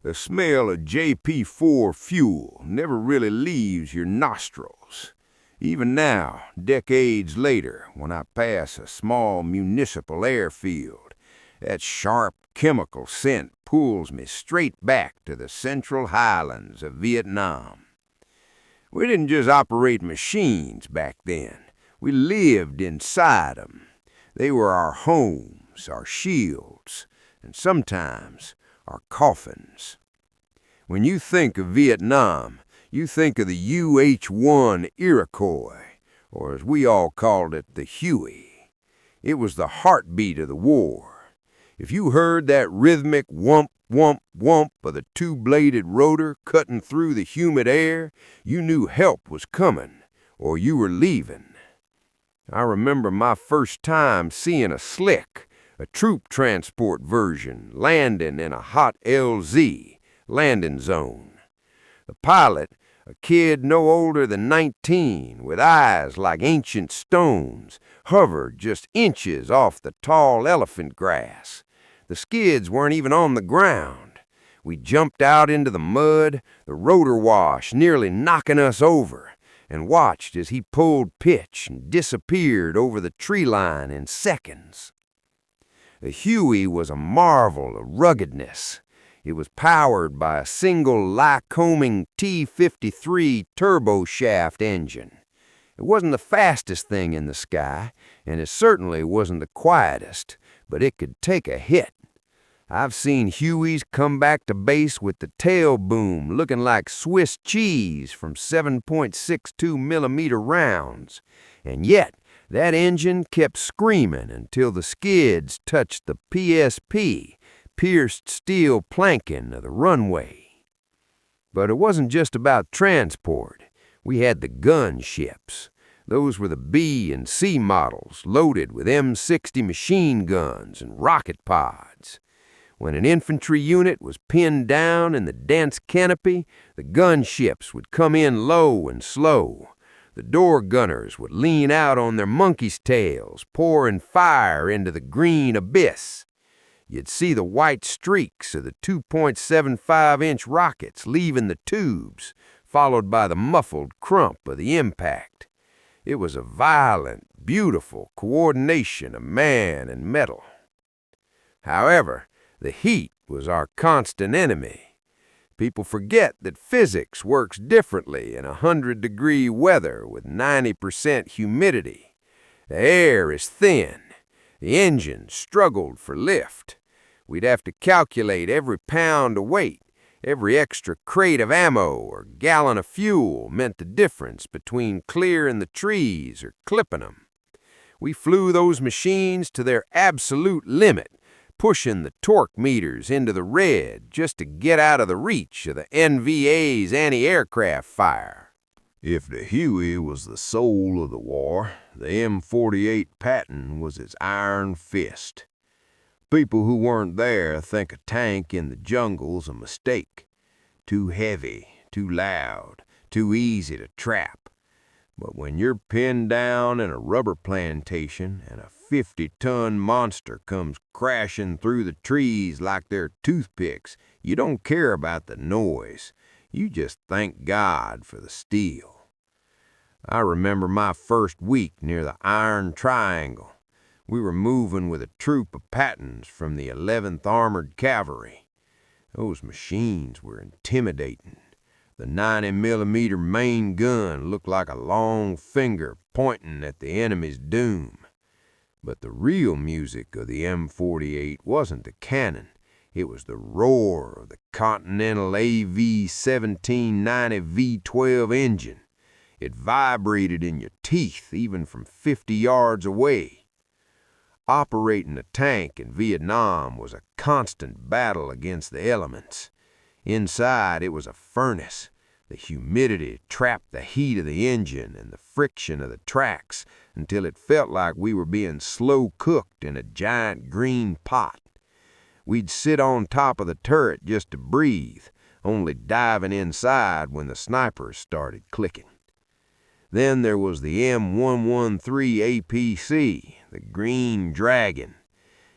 The smell of JP4 fuel never really leaves your nostrils. Even now, decades later, when I pass a small municipal airfield, that sharp chemical scent pulls me straight back to the central highlands of Vietnam. We didn't just operate machines back then. We lived inside them. They were our homes, our shields, and sometimes our coffins. When you think of Vietnam, you think of the UH-1 Iroquois, or as we all called it, the Huey. It was the heartbeat of the war. If you heard that rhythmic whump, whump, whump of the two-bladed rotor cutting through the humid air, you knew help was coming, or you were leaving. I remember my first time seeing a slick, a troop transport version, landing in a hot LZ landing zone. The pilot, a kid no older than 19, with eyes like ancient stones, hovered just inches off the tall elephant grass. The skids weren't even on the ground. We jumped out into the mud, the rotor wash nearly knocking us over, and watched as he pulled pitch and disappeared over the tree line in seconds. The Huey was a marvel of ruggedness. It was powered by a single Lycoming T-53 turboshaft engine. It wasn't the fastest thing in the sky, and it certainly wasn't the quietest, but it could take a hit. I've seen Hueys come back to base with the tail boom looking like Swiss cheese from 7.62 millimeter rounds, and yet that engine kept screaming until the skids touched the PSP, pierced steel planking of the runway. But it wasn't just about transport. We had the gunships. Those were the B and C models, loaded with M60 machine guns and rocket pods. When an infantry unit was pinned down in the dense canopy, the gunships would come in low and slow. The door gunners would lean out on their monkey's tails, pouring fire into the green abyss. You'd see the white streaks of the 2.75-inch rockets leaving the tubes, followed by the muffled crump of the impact. It was a violent, beautiful coordination of man and metal. However, the heat was our constant enemy. People forget that physics works differently in 100-degree weather with 90% humidity. The air is thin. The engine struggled for lift. We'd have to calculate every pound of weight. Every extra crate of ammo or gallon of fuel meant the difference between clearing the trees or clipping them. We flew those machines to their absolute limit, pushing the torque meters into the red just to get out of the reach of the NVA's anti-aircraft fire. If the Huey was the soul of the war, the M48 Patton was its iron fist. People who weren't there think a tank in the jungle's a mistake. Too heavy, too loud, too easy to trap. But when you're pinned down in a rubber plantation and a 50-ton monster comes crashing through the trees like they're toothpicks, you don't care about the noise. You just thank God for the steel. I remember my first week near the Iron Triangle. We were moving with a troop of Pattons from the 11th Armored Cavalry. Those machines were intimidating. The 90-millimeter main gun looked like a long finger pointing at the enemy's doom. But the real music of the M48 wasn't the cannon. It was the roar of the Continental AV-1790 V12 engine. It vibrated in your teeth even from 50 yards away. Operating a tank in Vietnam was a constant battle against the elements. Inside, it was a furnace. The humidity trapped the heat of the engine and the friction of the tracks until it felt like we were being slow cooked in a giant green pot. We'd sit on top of the turret just to breathe, only diving inside when the snipers started clicking. Then there was the M113 APC, the Green Dragon.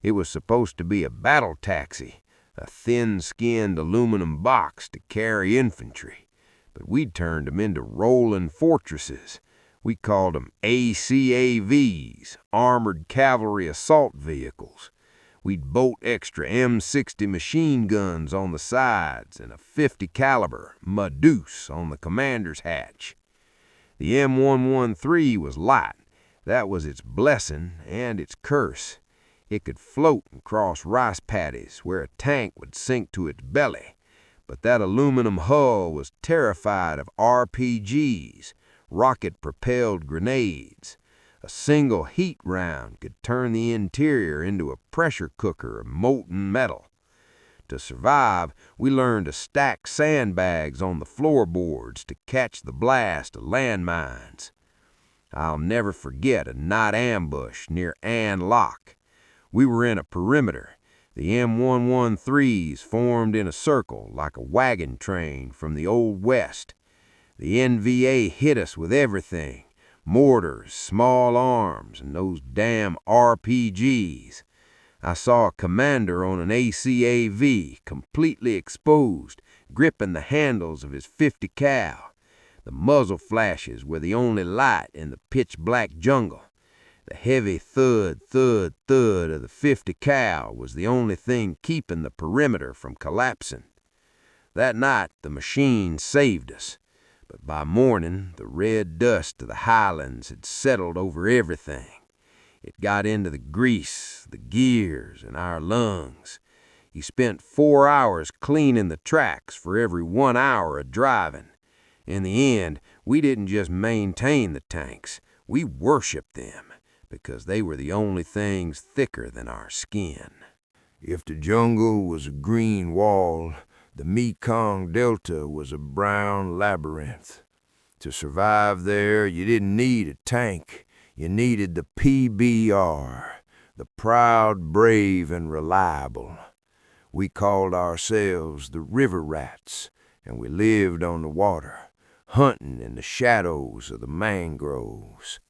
It was supposed to be a battle taxi, a thin-skinned aluminum box to carry infantry, but we turned them into rolling fortresses. We called them ACAVs, Armored Cavalry Assault Vehicles. We'd bolt extra M60 machine guns on the sides and a .50 caliber Medusa on the commander's hatch. The M113 was light. That was its blessing and its curse. It could float and cross rice paddies where a tank would sink to its belly, but that aluminum hull was terrified of RPGs, rocket-propelled grenades. A single heat round could turn the interior into a pressure cooker of molten metal. To survive, we learned to stack sandbags on the floorboards to catch the blast of landmines. I'll never forget a night ambush near Ann Lock. We were in a perimeter. The M113s formed in a circle like a wagon train from the Old West. The NVA hit us with everything: mortars, small arms, and those damn RPGs. I saw a commander on an ACAV, completely exposed, gripping the handles of his .50 cal. The muzzle flashes were the only light in the pitch-black jungle. The heavy thud, thud, thud of the .50 cal was the only thing keeping the perimeter from collapsing. That night, the machine saved us, but by morning, the red dust of the highlands had settled over everything. It got into the grease, the gears, and our lungs. You spent 4 hours cleaning the tracks for every 1 hour of driving. In the end, we didn't just maintain the tanks, we worshiped them, because they were the only things thicker than our skin. If the jungle was a green wall, the Mekong Delta was a brown labyrinth. To survive there, you didn't need a tank. You needed the PBR, the proud, brave, and reliable. We called ourselves the river rats, and we lived on the water, hunting in the shadows of the mangroves.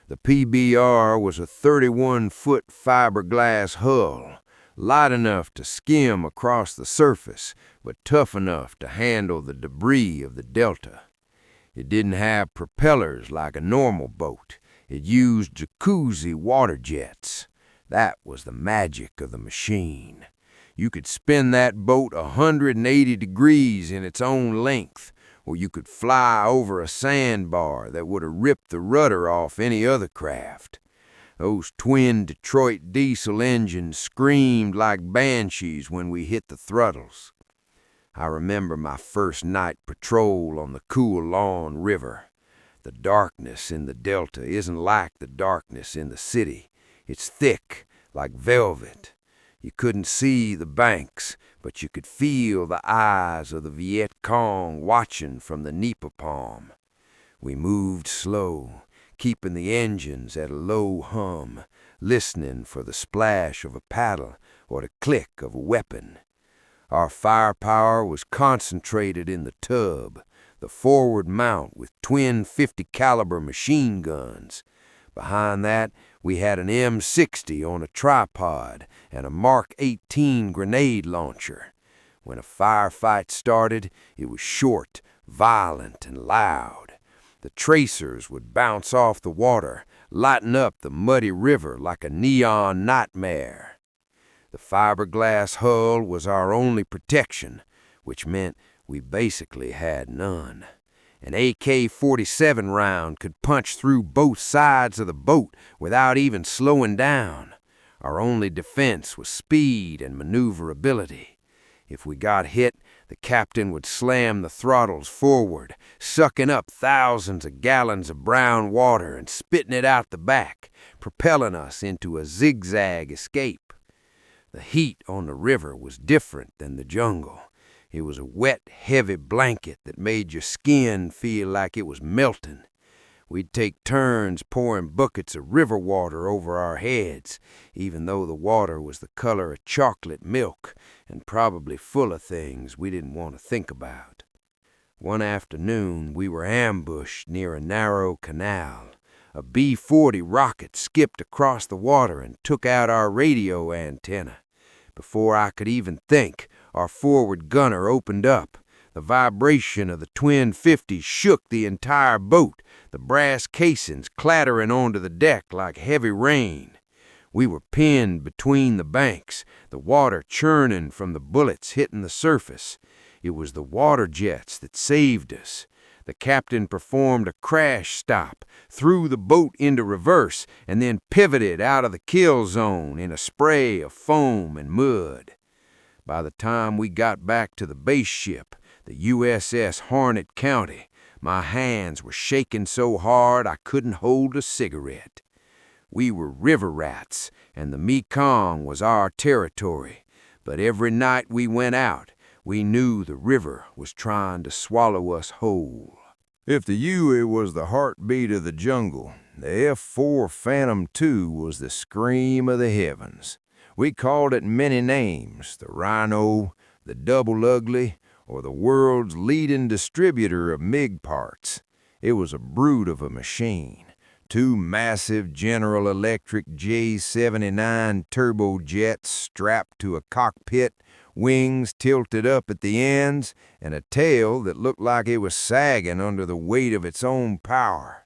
The PBR was a 31-foot fiberglass hull, light enough to skim across the surface, but tough enough to handle the debris of the Delta. It didn't have propellers like a normal boat. It used jacuzzi water jets. That was the magic of the machine. You could spin that boat 180 degrees in its own length, or you could fly over a sandbar that would have ripped the rudder off any other craft. Those twin Detroit diesel engines screamed like banshees when we hit the throttles. I remember my first night patrol on the Coolon River. The darkness in the Delta isn't like the darkness in the city. It's thick, like velvet. You couldn't see the banks, but you could feel the eyes of the Viet Cong watching from the Nipa palm. We moved slow, keeping the engines at a low hum, listening for the splash of a paddle or the click of a weapon. Our firepower was concentrated in the tub, the forward mount with twin .50 caliber machine guns. Behind that, we had an M60 on a tripod and a Mark 18 grenade launcher. When a firefight started, it was short, violent, and loud. The tracers would bounce off the water, lighting up the muddy river like a neon nightmare. The fiberglass hull was our only protection, which meant we basically had none. An AK-47 round could punch through both sides of the boat without even slowing down. Our only defense was speed and maneuverability. If we got hit, the captain would slam the throttles forward, sucking up thousands of gallons of brown water and spitting it out the back, propelling us into a zigzag escape. The heat on the river was different than the jungle. It was a wet, heavy blanket that made your skin feel like it was melting. We'd take turns pouring buckets of river water over our heads, even though the water was the color of chocolate milk and probably full of things we didn't want to think about. One afternoon, we were ambushed near a narrow canal. A B-40 rocket skipped across the water and took out our radio antenna. Before I could even think, our forward gunner opened up. The vibration of the twin 50s shook the entire boat, the brass casings clattering onto the deck like heavy rain. We were pinned between the banks, the water churning from the bullets hitting the surface. It was the water jets that saved us. The captain performed a crash stop, threw the boat into reverse, and then pivoted out of the kill zone in a spray of foam and mud. By the time we got back to the base ship, the USS Harnett County, my hands were shaking so hard I couldn't hold a cigarette. We were river rats, and the Mekong was our territory, but every night we went out, we knew the river was trying to swallow us whole. If the Huey was the heartbeat of the jungle, the F-4 Phantom II was the scream of the heavens. We called it many names, the Rhino, the Double Ugly, or the world's leading distributor of MiG parts. It was a brute of a machine. Two massive General Electric J-79 turbojets strapped to a cockpit, wings tilted up at the ends, and a tail that looked like it was sagging under the weight of its own power.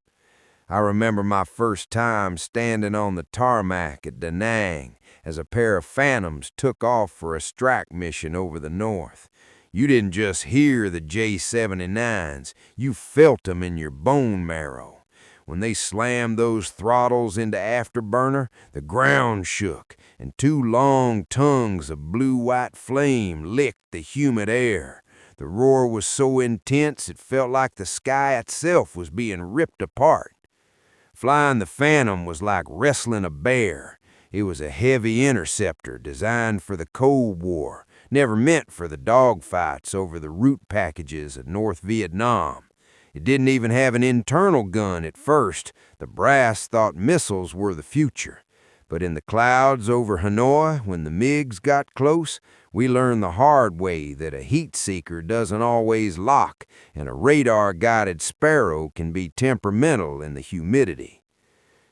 I remember my first time standing on the tarmac at Da Nang as a pair of Phantoms took off for a strike mission over the north. You didn't just hear the J-79s, you felt them in your bone marrow. When they slammed those throttles into afterburner, the ground shook, and two long tongues of blue-white flame licked the humid air. The roar was so intense it felt like the sky itself was being ripped apart. Flying the Phantom was like wrestling a bear. It was a heavy interceptor designed for the Cold War, never meant for the dogfights over the root packages of North Vietnam. It didn't even have an internal gun at first. The brass thought missiles were the future. But in the clouds over Hanoi, when the MiGs got close, we learned the hard way that a heat seeker doesn't always lock, and a radar-guided Sparrow can be temperamental in the humidity.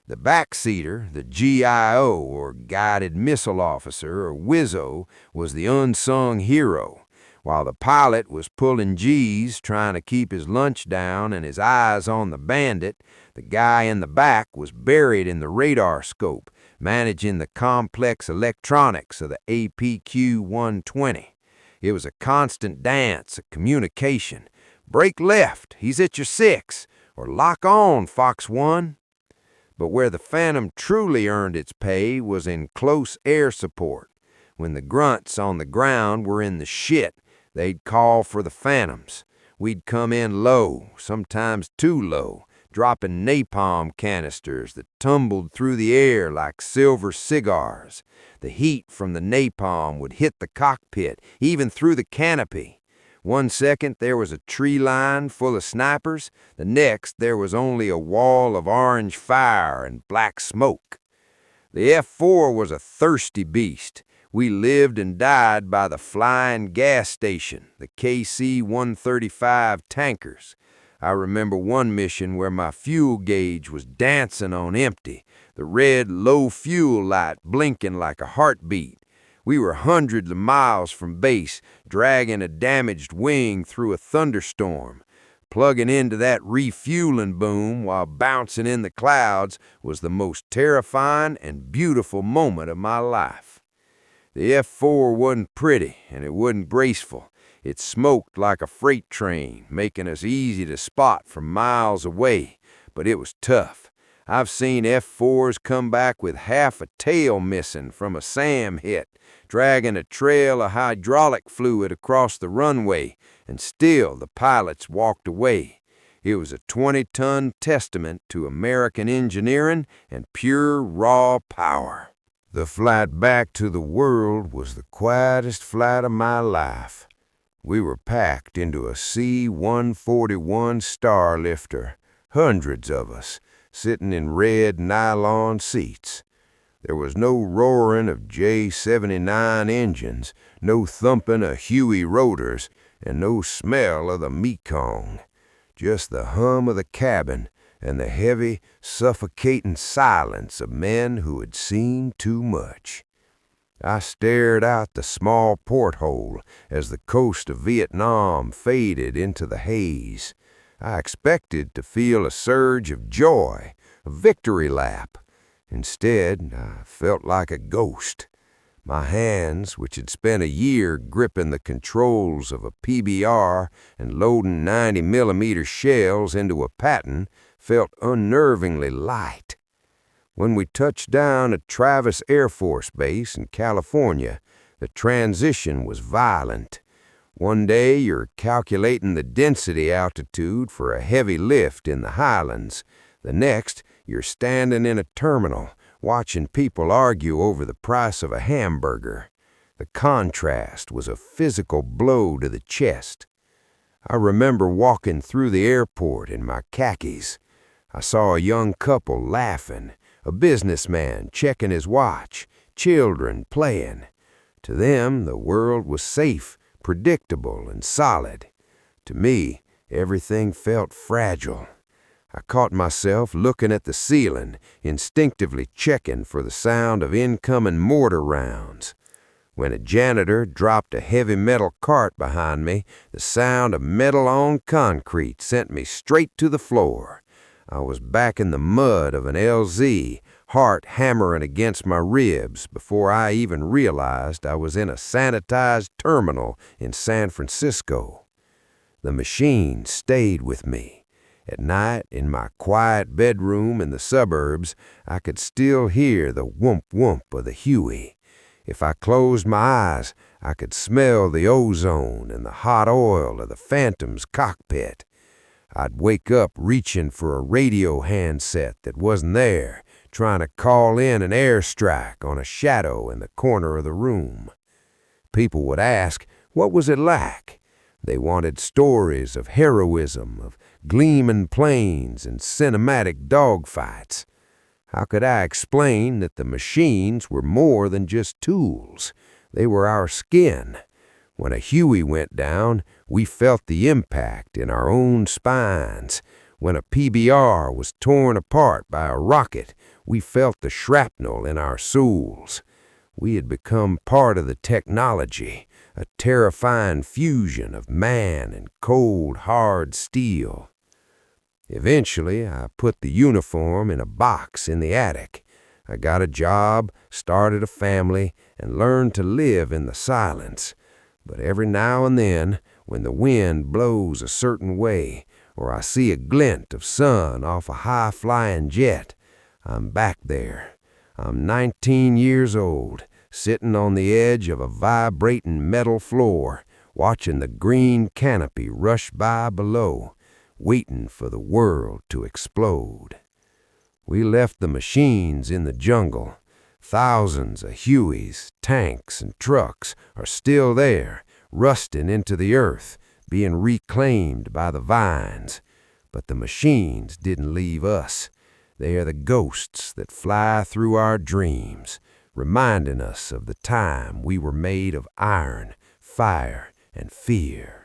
The backseater, the GIO, or Guided Missile Officer, or WISO, was the unsung hero. While the pilot was pulling G's, trying to keep his lunch down and his eyes on the bandit, the guy in the back was buried in the radar scope, managing the complex electronics of the APQ-120. It was a constant dance of communication. Break left, he's at your 6, or lock on, Fox 1. But where the Phantom truly earned its pay was in close air support. When the grunts on the ground were in the shit, they'd call for the Phantoms. We'd come in low, sometimes too low, dropping napalm canisters that tumbled through the air like silver cigars. The heat from the napalm would hit the cockpit, even through the canopy. One second there was a tree line full of snipers, the next there was only a wall of orange fire and black smoke. The F-4 was a thirsty beast. We lived and died by the flying gas station, the KC-135 tankers. I remember one mission where my fuel gauge was dancing on empty, the red low fuel light blinking like a heartbeat. We were hundreds of miles from base, dragging a damaged wing through a thunderstorm. Plugging into that refueling boom while bouncing in the clouds was the most terrifying and beautiful moment of my life. The F-4 wasn't pretty, and it wasn't graceful. It smoked like a freight train, making us easy to spot from miles away, but it was tough. I've seen F-4s come back with half a tail missing from a SAM hit, dragging a trail of hydraulic fluid across the runway, and still the pilots walked away. It was a 20-ton testament to American engineering and pure raw power. The flight back to the world was the quietest flight of my life. We were packed into a C-141 Starlifter, hundreds of us, sitting in red nylon seats. There was no roaring of J-79 engines, no thumping of Huey rotors, and no smell of the Mekong. Just the hum of the cabin and the heavy, suffocating silence of men who had seen too much. I stared out the small porthole as the coast of Vietnam faded into the haze. I expected to feel a surge of joy, a victory lap. Instead, I felt like a ghost. My hands, which had spent a year gripping the controls of a PBR and loading 90mm shells into a Patton, felt unnervingly light. When we touched down at Travis Air Force Base in California, the transition was violent. One day you're calculating the density altitude for a heavy lift in the highlands. The next, you're standing in a terminal, watching people argue over the price of a hamburger. The contrast was a physical blow to the chest. I remember walking through the airport in my khakis. I saw a young couple laughing, a businessman checking his watch, children playing. To them, the world was safe, predictable, and solid. To me, everything felt fragile. I caught myself looking at the ceiling, instinctively checking for the sound of incoming mortar rounds. When a janitor dropped a heavy metal cart behind me, the sound of metal on concrete sent me straight to the floor. I was back in the mud of an LZ, heart hammering against my ribs before I even realized I was in a sanitized terminal in San Francisco. The machine stayed with me. At night, in my quiet bedroom in the suburbs, I could still hear the whoomp-whoomp of the Huey. If I closed my eyes, I could smell the ozone and the hot oil of the Phantom's cockpit. I'd wake up reaching for a radio handset that wasn't there, trying to call in an airstrike on a shadow in the corner of the room. People would ask, what was it like? They wanted stories of heroism, of gleaming planes and cinematic dogfights. How could I explain that the machines were more than just tools? They were our skin. When a Huey went down, we felt the impact in our own spines. When a PBR was torn apart by a rocket, we felt the shrapnel in our souls. We had become part of the technology, a terrifying fusion of man and cold, hard steel. Eventually, I put the uniform in a box in the attic. I got a job, started a family, and learned to live in the silence. But every now and then, when the wind blows a certain way, or I see a glint of sun off a high-flying jet, I'm back there. I'm 19 years old, sitting on the edge of a vibrating metal floor, watching the green canopy rush by below, waiting for the world to explode. We left the machines in the jungle. Thousands of Hueys, tanks, and trucks are still there, rusting into the earth, being reclaimed by the vines. But the machines didn't leave us. They are the ghosts that fly through our dreams, reminding us of the time we were made of iron, fire, and fear.